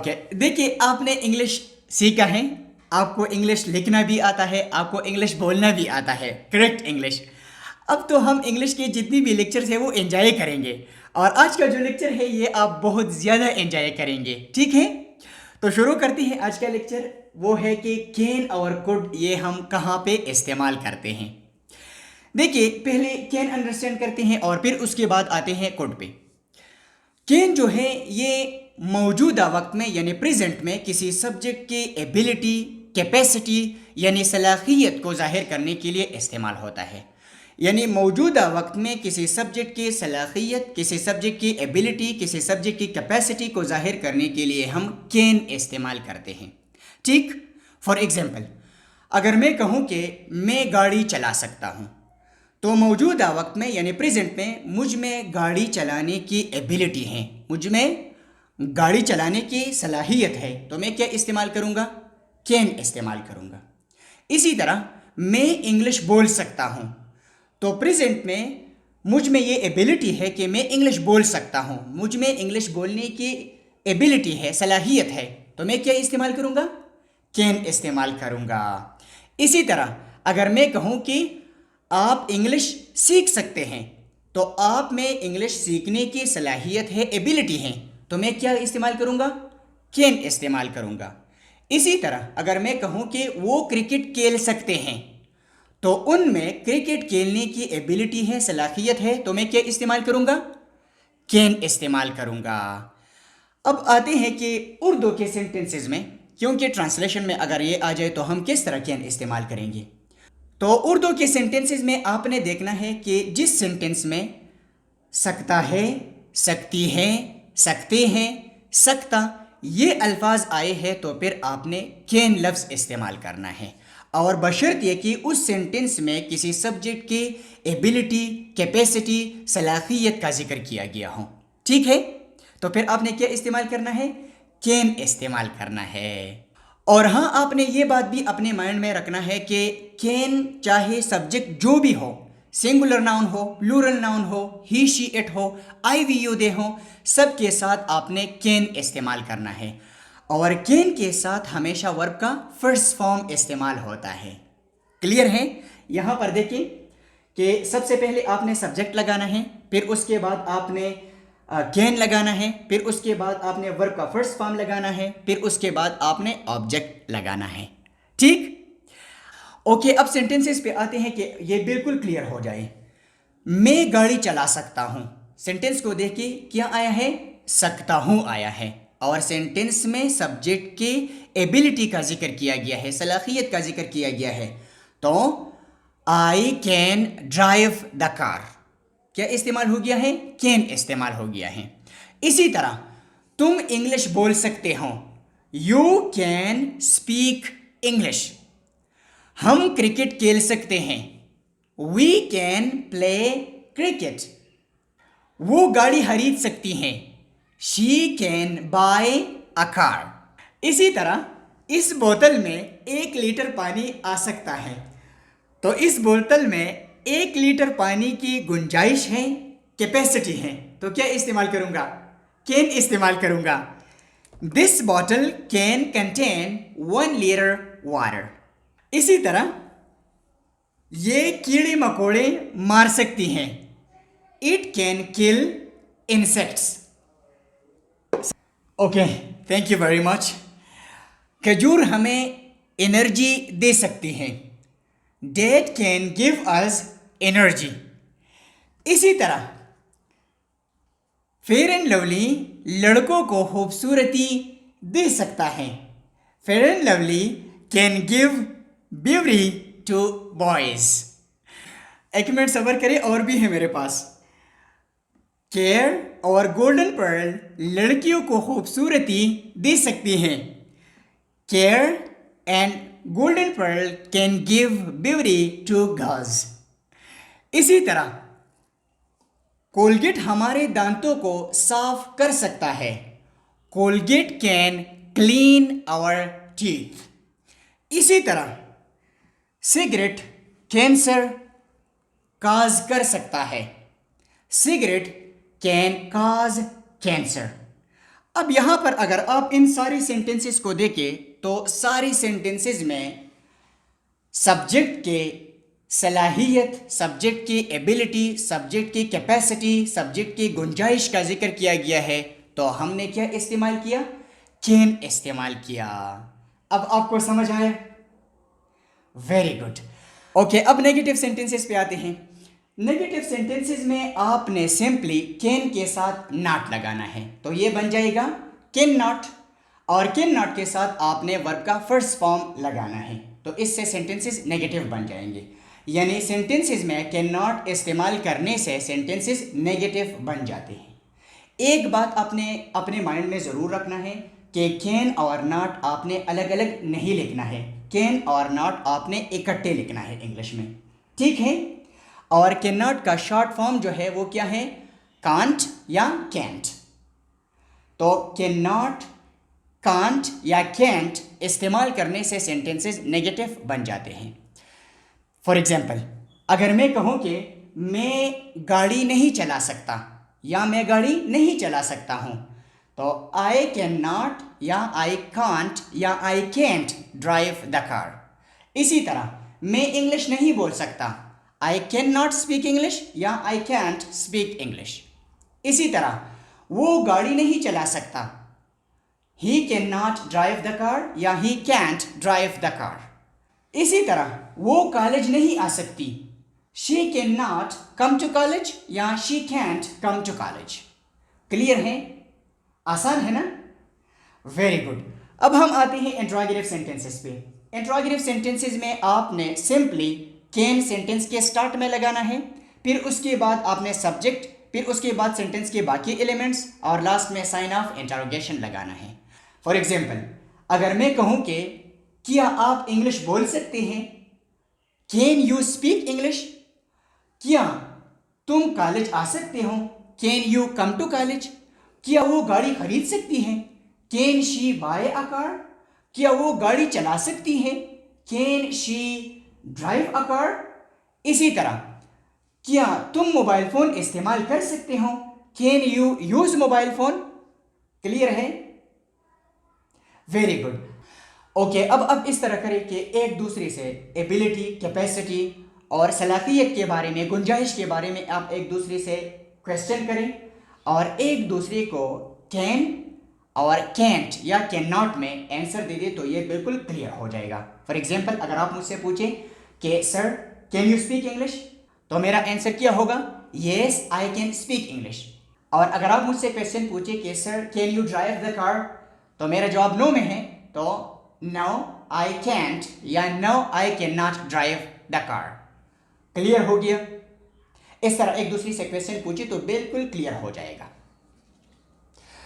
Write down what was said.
Okay, देखिए आपने English सीखा है, आपको इंग्लिश लिखना भी आता है, आपको इंग्लिश बोलना भी आता है, करेक्ट इंग्लिश। अब तो हम इंग्लिश के जितनी भी लेक्चर्स है वो एंजॉय करेंगे, और आज का जो लेक्चर है ये आप बहुत ज़्यादा एंजॉय करेंगे, ठीक है। तो शुरू करते हैं आज का लेक्चर। वो है कि कैन और कुड ये हम कहाँ पे इस्तेमाल करते हैं। देखिए पहले कैन अंडरस्टैंड करते हैं और फिर उसके बाद आते हैं कुड पे। कैन जो है ये मौजूदा वक्त में यानी प्रेजेंट में किसी सब्जेक्ट की एबिलिटी, कैपेसिटी यानी सलाहियत को जाहिर करने के लिए इस्तेमाल होता है। यानी मौजूदा वक्त में किसी सब्जेक्ट की सलाहियत, किसी सब्जेक्ट की एबिलिटी, किसी सब्जेक्ट की कैपेसिटी को जाहिर करने के लिए हम कैन इस्तेमाल करते हैं, ठीक। फॉर एग्जाम्पल, अगर मैं कहूँ कि मैं गाड़ी चला सकता हूँ, तो मौजूदा वक्त में यानी प्रेजेंट में मुझ में गाड़ी चलाने की एबिलिटी है, मुझ में गाड़ी चलाने की सलाहियत है, तो मैं क्या इस्तेमाल करूँगा? कैन इस्तेमाल करूँगा। इसी तरह मैं इंग्लिश बोल सकता हूँ, तो प्रेजेंट में मुझ में ये एबिलिटी है कि मैं इंग्लिश बोल सकता हूँ, मुझ में इंग्लिश बोलने की एबिलिटी है, सलाहियत है, तो मैं क्या इस्तेमाल करूँगा? कैन इस्तेमाल करूँगा। इसी तरह अगर मैं कहूँ कि आप इंग्लिश सीख सकते हैं, तो आप में इंग्लिश सीखने की सलाहियत है, एबिलिटी है, तो मैं क्या इस्तेमाल करूँगा? कैन इस्तेमाल करूँगा। इसी तरह अगर मैं कहूँ कि वो क्रिकेट खेल सकते हैं, तो उनमें क्रिकेट खेलने की एबिलिटी है, सलाहियत है, तो मैं क्या इस्तेमाल करूँगा? कैन इस्तेमाल करूँगा। अब आते हैं कि उर्दू के सेंटेंसेस में, क्योंकि ट्रांसलेशन में अगर ये आ जाए तो हम किस तरह कैन इस्तेमाल करेंगे। तो उर्दू के सेंटेंसेस में आपने देखना है कि जिस सेंटेंस में सकता है, सकती है, सकते हैं, सकता ये अल्फाज आए हैं, तो फिर आपने कैन लफ्ज़ इस्तेमाल करना है, और बशर्त ये कि उस सेंटेंस में किसी सब्जेक्ट की एबिलिटी, कैपेसिटी, सलाहियत का जिक्र किया गया हो, ठीक है। तो फिर आपने क्या इस्तेमाल करना है? कैन इस्तेमाल करना है। और हाँ, आपने ये बात भी अपने माइंड में रखना है कि कैन चाहे सब्जेक्ट जो भी हो, सिंगुलर नाउन हो, प्लूरल नाउन हो, ही शी इट हो, आई वी यू दे हो, सब के साथ आपने कैन इस्तेमाल करना है। और कैन के साथ हमेशा वर्ब का फर्स्ट फॉर्म इस्तेमाल होता है। क्लियर है? यहाँ पर देखिए कि सबसे पहले आपने सब्जेक्ट लगाना है, फिर उसके बाद आपने कैन लगाना है, फिर उसके बाद आपने वर्ब का फर्स्ट फॉर्म लगाना है, फिर उसके बाद आपने ऑब्जेक्ट लगाना है, ठीक। ओके, अब सेंटेंसेस पे आते हैं कि ये बिल्कुल क्लियर हो जाए। मैं गाड़ी चला सकता हूं, सेंटेंस को देखिए क्या आया है? सकता हूं आया है, और सेंटेंस में सब्जेक्ट की एबिलिटी का जिक्र किया गया है, सलाहियत का जिक्र किया गया है। तो I can drive the car, क्या इस्तेमाल हो गया है? कैन इस्तेमाल हो गया है। इसी तरह तुम इंग्लिश बोल सकते हो, यू कैन स्पीक इंग्लिश। हम क्रिकेट खेल सकते हैं, वी कैन प्ले क्रिकेट। वो गाड़ी खरीद सकती हैं, she can buy a car. इसी तरह इस बोतल में 1 लीटर पानी आ सकता है, तो इस बोतल में 1 लीटर पानी की गुंजाइश है, कैपेसिटी है, तो क्या इस्तेमाल करूंगा? कैन इस्तेमाल करूंगा। This bottle can contain 1 litre water. इसी तरह ये कीड़े मकोड़े मार सकती हैं, it can kill insects. Okay, thank you very much. खजूर हमें एनर्जी दे सकती हैं, date can give us energy. इसी तरह फेयर एंड लवली लड़कों को खूबसूरती दे सकता है, Fair and Lovely can give beauty to boys. 1 minute सबर करें, और भी है मेरे पास। केयर और गोल्डन पर्ल लड़कियों को खूबसूरती दे सकती हैं, Care and Golden Pearl can give beauty to girls. इसी तरह कोलगेट हमारे दांतों को साफ कर सकता है, Colgate can clean our teeth. इसी तरह सिगरेट कैंसर काज कर सकता है, सिगरेट कैन काज कैंसर। अब यहां पर अगर आप इन सारी सेंटेंसेस को देखें तो सारी सेंटेंसेस में सब्जेक्ट के सलाहियत, सब्जेक्ट की एबिलिटी, सब्जेक्ट की कैपेसिटी, सब्जेक्ट की गुंजाइश का जिक्र किया गया है। तो हमने क्या इस्तेमाल किया? कैन इस्तेमाल किया। अब आपको समझ आया? Very good. ओके, अब नेगेटिव सेंटेंसेस पे आते हैं। नेगेटिव सेंटेंसेस में आपने सिंपली कैन के साथ नॉट लगाना है, तो ये बन जाएगा कैन नॉट, और कैन नॉट के साथ आपने वर्ब का फर्स्ट फॉर्म लगाना है, तो इससे सेंटेंसेस नेगेटिव बन जाएंगे। यानी सेंटेंसेस में कैन नॉट इस्तेमाल करने से सेंटेंसेस नेगेटिव बन जाते हैं। एक बात आपने अपने माइंड में ज़रूर रखना है कि कैन और नॉट आपने अलग अलग नहीं लिखना है, कैन और नॉट आपने इकट्ठे लिखना है इंग्लिश में, ठीक है। और कैन नॉट का शॉर्ट फॉर्म जो है वो क्या है? कांट या कैंट। तो कैन नॉट, कांट या कैंट इस्तेमाल करने से सेंटेंसेस नेगेटिव बन जाते हैं। फॉर एग्जाम्पल, अगर मैं कहूँ कि मैं गाड़ी नहीं चला सकता या मैं गाड़ी नहीं चला सकता हूँ, तो आई कैन नॉट या आई कांट या I can't drive the car. इसी तरह मैं इंग्लिश नहीं बोल सकता, आई कैन नॉट स्पीक इंग्लिश या आई कैंट स्पीक इंग्लिश। इसी तरह वो गाड़ी नहीं चला सकता, he can not drive the car या he can't drive the car. इसी तरह वो कॉलेज नहीं आ सकती, she can not come to college या she can't come to college. Clear है? आसान है ना? Very good. अब हम आते हैं इंट्रोगेटिव सेंटेंसेस पे। इंट्रोगेटिव सेंटेंसेस में आपने सिंपली कैन सेंटेंस के स्टार्ट में लगाना है, फिर उसके बाद आपने सब्जेक्ट, फिर उसके बाद सेंटेंस के बाकी एलिमेंट्स और लास्ट में साइन ऑफ इंटरोगेशन लगाना है। फॉर एग्जाम्पल, अगर मैं कहूँ कि क्या आप इंग्लिश बोल सकते हैं, कैन यू स्पीक इंग्लिश? क्या तुम कॉलेज आ सकते हो, can you come to college? क्या वो गाड़ी खरीद सकती हैं, can she buy a car? क्या वो गाड़ी चला सकती है, can she drive a car? इसी तरह क्या तुम मोबाइल फोन इस्तेमाल कर सकते हो, can you use mobile phone? Clear है? Very good. ओके, अब इस तरह करें कि एक दूसरे से एबिलिटी, कैपेसिटी और सलाहियत के बारे में, गुंजाइश के बारे में आप एक दूसरे से क्वेश्चन करें और एक दूसरे को कैन और कैंट या कैन नॉट में आंसर दे दे, तो ये बिल्कुल क्लियर हो जाएगा। फॉर एग्जाम्पल, अगर आप मुझसे पूछें कि sir can you speak English, तो मेरा आंसर क्या होगा? Yes I can speak English. और अगर आप मुझसे क्वेश्चन पूछे कि sir can you drive the car, तो मेरा जवाब नो में है, तो नो आई कैंट या no I can not drive the car. Clear हो गया? इस तरह एक दूसरे से क्वेश्चन पूछे तो बिल्कुल क्लियर हो जाएगा।